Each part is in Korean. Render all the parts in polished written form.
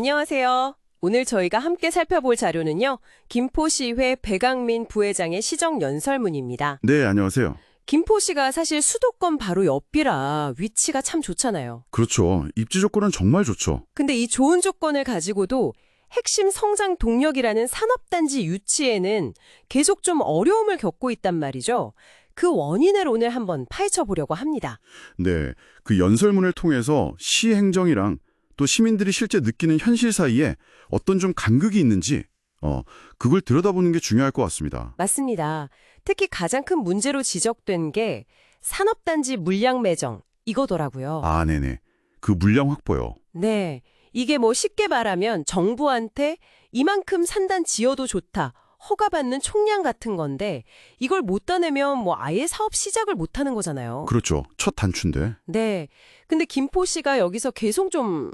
안녕하세요. 오늘 저희가 함께 살펴볼 자료는요. 김포시회 배강민 부회장의 시정연설문입니다. 네, 안녕하세요. 김포시가 사실 수도권 바로 옆이라 위치가 참 좋잖아요. 그렇죠. 입지 조건은 정말 좋죠. 근데 이 좋은 조건을 가지고도 핵심 성장 동력이라는 산업단지 유치에는 계속 좀 어려움을 겪고 있단 말이죠. 그 원인을 오늘 한번 파헤쳐 보려고 합니다. 네, 그 연설문을 통해서 시 행정이랑 또 시민들이 실제 느끼는 현실 사이에 어떤 좀 간극이 있는지 그걸 들여다보는 게 중요할 것 같습니다. 맞습니다. 특히 가장 큰 문제로 지적된 게 산업단지 물량 매정 이거더라고요. 아, 네네. 그 물량 확보요. 네, 이게 뭐 쉽게 말하면 정부한테 이만큼 산단 지어도 좋다, 허가받는 총량 같은 건데 이걸 못 따내면 뭐 아예 사업 시작을 못 하는 거잖아요. 그렇죠. 첫 단추인데. 네, 근데 김포시가 여기서 계속 좀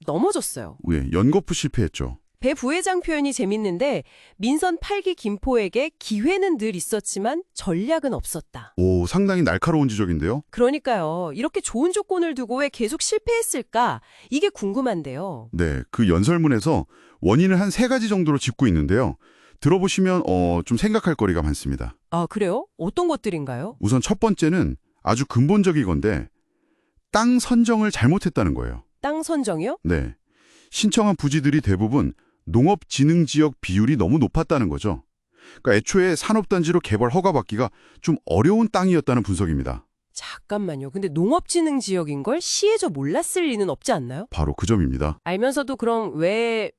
넘어졌어요. 왜 연거푸 실패했죠. 배 부회장 표현이 재밌는데 민선 8기 김포에게 기회는 늘 있었지만 전략은 없었다. 오, 상당히 날카로운 지적인데요. 그러니까요. 이렇게 좋은 조건을 두고 왜 계속 실패했을까? 이게 궁금한데요. 네, 그 연설문에서 원인을 한 3가지 정도로 짚고 있는데요. 들어보시면 좀 생각할 거리가 많습니다. 아, 그래요? 어떤 것들인가요? 우선 첫 번째는 아주 근본적인 건데 땅 선정을 잘못했다는 거예요. 땅 선정이요? 네. 신청한 부지들이 대부분 농업진흥지역 비율이 너무 높았다는 거죠. 그러니까 애초에 산업단지로 개발 허가받기가 좀 어려운 땅이었다는 분석입니다. 잠깐만요. 근데 농업진흥 지역인 걸 시에 저 몰랐을 리는 없지 않나요? 바로 그 점입니다. 알면서도 그럼 왜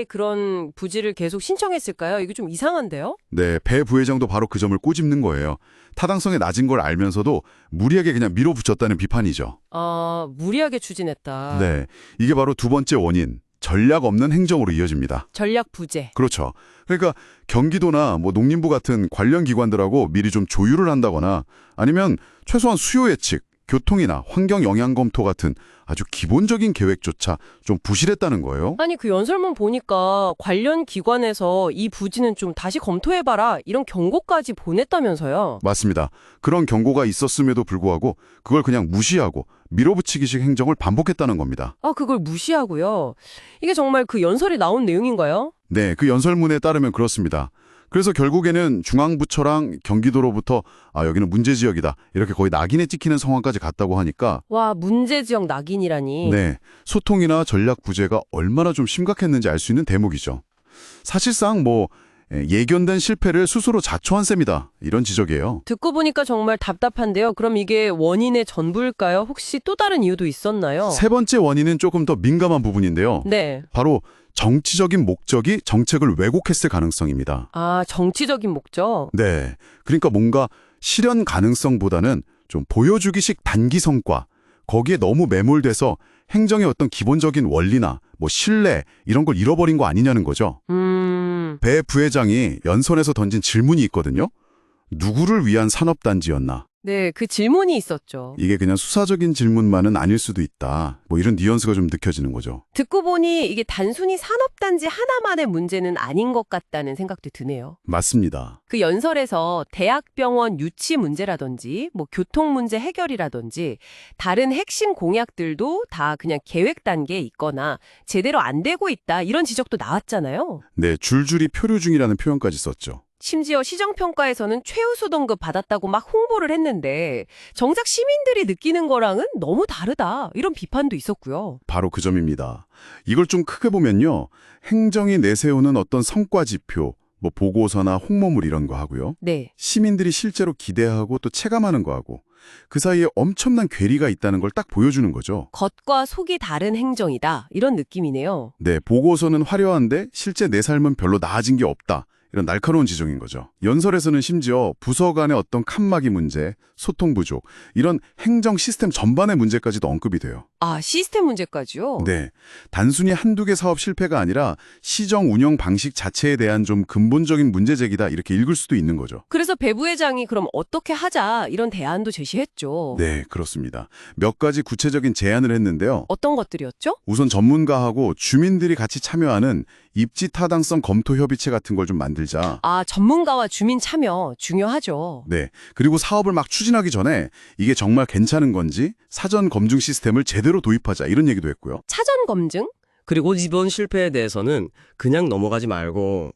그런 부지를 계속 신청했을까요? 이게 좀 이상한데요? 네, 배 부회장도 바로 그 점을 꼬집는 거예요. 타당성이 낮은 걸 알면서도 무리하게 그냥 밀어붙였다는 비판이죠. 아, 무리하게 추진했다. 네, 이게 바로 두 번째 원인, 전략 없는 행정으로 이어집니다. 전략 부재. 그렇죠. 그러니까 경기도나 뭐 농림부 같은 관련 기관들하고 미리 좀 조율을 한다거나 아니면 최소한 수요 예측, 교통이나 환경 영향 검토 같은 아주 기본적인 계획조차 좀 부실했다는 거예요. 아니, 그 연설문 보니까 관련 기관에서 이 부지는 좀 다시 검토해봐라 이런 경고까지 보냈다면서요. 맞습니다. 그런 경고가 있었음에도 불구하고 그걸 그냥 무시하고 밀어붙이기식 행정을 반복했다는 겁니다. 아, 그걸 무시하고요. 이게 정말 그 연설에 나온 내용인가요? 네, 그 연설문에 따르면 그렇습니다. 그래서 결국에는 중앙부처랑 경기도로부터 여기는 문제지역이다 이렇게 거의 낙인에 찍히는 상황까지 갔다고 하니까 와, 문제지역 낙인이라니. 네, 소통이나 전략 부재가 얼마나 좀 심각했는지 알 수 있는 대목이죠. 사실상 예견된 실패를 스스로 자초한 셈이다 이런 지적이에요. 듣고 보니까 정말 답답한데요. 그럼 이게 원인의 전부일까요? 혹시 또 다른 이유도 있었나요? 세 번째 원인은 조금 더 민감한 부분인데요. 네. 바로 정치적인 목적이 정책을 왜곡했을 가능성입니다. 아, 정치적인 목적? 네, 그러니까 뭔가 실현 가능성보다는 좀 보여주기식 단기 성과, 거기에 너무 매몰돼서 행정의 어떤 기본적인 원리나 신뢰 이런 걸 잃어버린 거 아니냐는 거죠. 배 부회장이 연설에서 던진 질문이 있거든요. 누구를 위한 산업단지였나? 네, 그 질문이 있었죠. 이게 그냥 수사적인 질문만은 아닐 수도 있다. 이런 뉘앙스가 좀 느껴지는 거죠. 듣고 보니 이게 단순히 산업단지 하나만의 문제는 아닌 것 같다는 생각도 드네요. 맞습니다. 그 연설에서 대학병원 유치 문제라든지 교통 문제 해결이라든지 다른 핵심 공약들도 다 그냥 계획 단계에 있거나 제대로 안 되고 있다 이런 지적도 나왔잖아요. 네, 줄줄이 표류 중이라는 표현까지 썼죠. 심지어 시정평가에서는 최우수 등급 받았다고 막 홍보를 했는데 정작 시민들이 느끼는 거랑은 너무 다르다 이런 비판도 있었고요. 바로 그 점입니다. 이걸 좀 크게 보면요. 행정이 내세우는 어떤 성과 지표, 보고서나 홍보물 이런 거 하고요. 네. 시민들이 실제로 기대하고 또 체감하는 거하고 그 사이에 엄청난 괴리가 있다는 걸 딱 보여주는 거죠. 겉과 속이 다른 행정이다 이런 느낌이네요. 네, 보고서는 화려한데 실제 내 삶은 별로 나아진 게 없다. 이런 날카로운 지적인 거죠. 연설에서는 심지어 부서 간의 어떤 칸막이 문제, 소통 부족, 이런 행정 시스템 전반의 문제까지도 언급이 돼요. 아, 시스템 문제까지요? 네, 단순히 한두 개 사업 실패가 아니라 시정 운영 방식 자체에 대한 좀 근본적인 문제 제기다 이렇게 읽을 수도 있는 거죠. 그래서 배 부회장이 그럼 어떻게 하자 이런 대안도 제시했죠. 네, 그렇습니다. 몇 가지 구체적인 제안을 했는데요. 어떤 것들이었죠? 우선 전문가하고 주민들이 같이 참여하는 입지 타당성 검토 협의체 같은 걸 좀 만들자. 아, 전문가와 주민 참여 중요하죠. 네. 그리고 사업을 막 추진하기 전에 이게 정말 괜찮은 건지 사전 검증 시스템을 제대로 도입하자 이런 얘기도 했고요. 사전 검증? 그리고 이번 실패에 대해서는 그냥 넘어가지 말고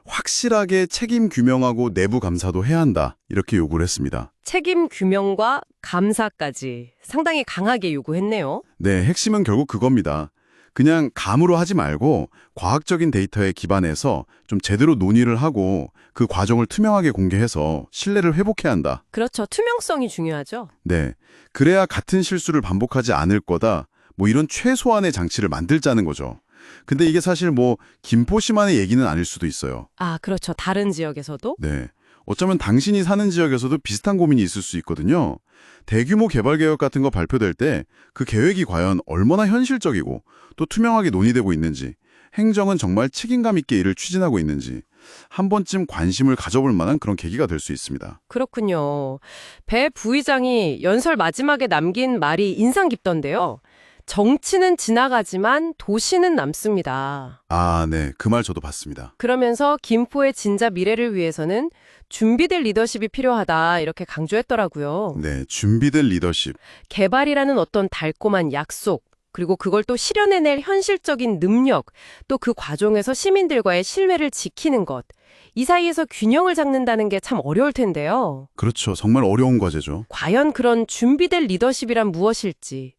확실하게 책임 규명하고 내부 감사도 해야 한다. 이렇게 요구를 했습니다. 책임 규명과 감사까지 상당히 강하게 요구했네요. 네, 핵심은 결국 그겁니다. 그냥 감으로 하지 말고 과학적인 데이터에 기반해서 좀 제대로 논의를 하고 그 과정을 투명하게 공개해서 신뢰를 회복해야 한다. 그렇죠. 투명성이 중요하죠. 네, 그래야 같은 실수를 반복하지 않을 거다. 뭐 이런 최소한의 장치를 만들자는 거죠. 근데 이게 사실 뭐 김포시만의 얘기는 아닐 수도 있어요. 아, 그렇죠. 다른 지역에서도? 네. 어쩌면 당신이 사는 지역에서도 비슷한 고민이 있을 수 있거든요. 대규모 개발 계획 같은 거 발표될 때 그 계획이 과연 얼마나 현실적이고 또 투명하게 논의되고 있는지, 행정은 정말 책임감 있게 일을 추진하고 있는지 한 번쯤 관심을 가져볼 만한 그런 계기가 될 수 있습니다. 그렇군요. 배 부의장이 연설 마지막에 남긴 말이 인상 깊던데요. 정치는 지나가지만 도시는 남습니다. 아, 네. 그 말 저도 봤습니다. 그러면서 김포의 진짜 미래를 위해서는 준비될 리더십이 필요하다 이렇게 강조했더라고요. 네, 준비된 리더십. 개발이라는 어떤 달콤한 약속, 그리고 그걸 또 실현해낼 현실적인 능력, 또 그 과정에서 시민들과의 신뢰를 지키는 것. 이 사이에서 균형을 잡는다는 게 참 어려울 텐데요. 그렇죠. 정말 어려운 과제죠. 과연 그런 준비될 리더십이란 무엇일지.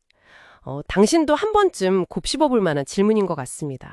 당신도 한 번쯤 곱씹어 볼 만한 질문인 것 같습니다.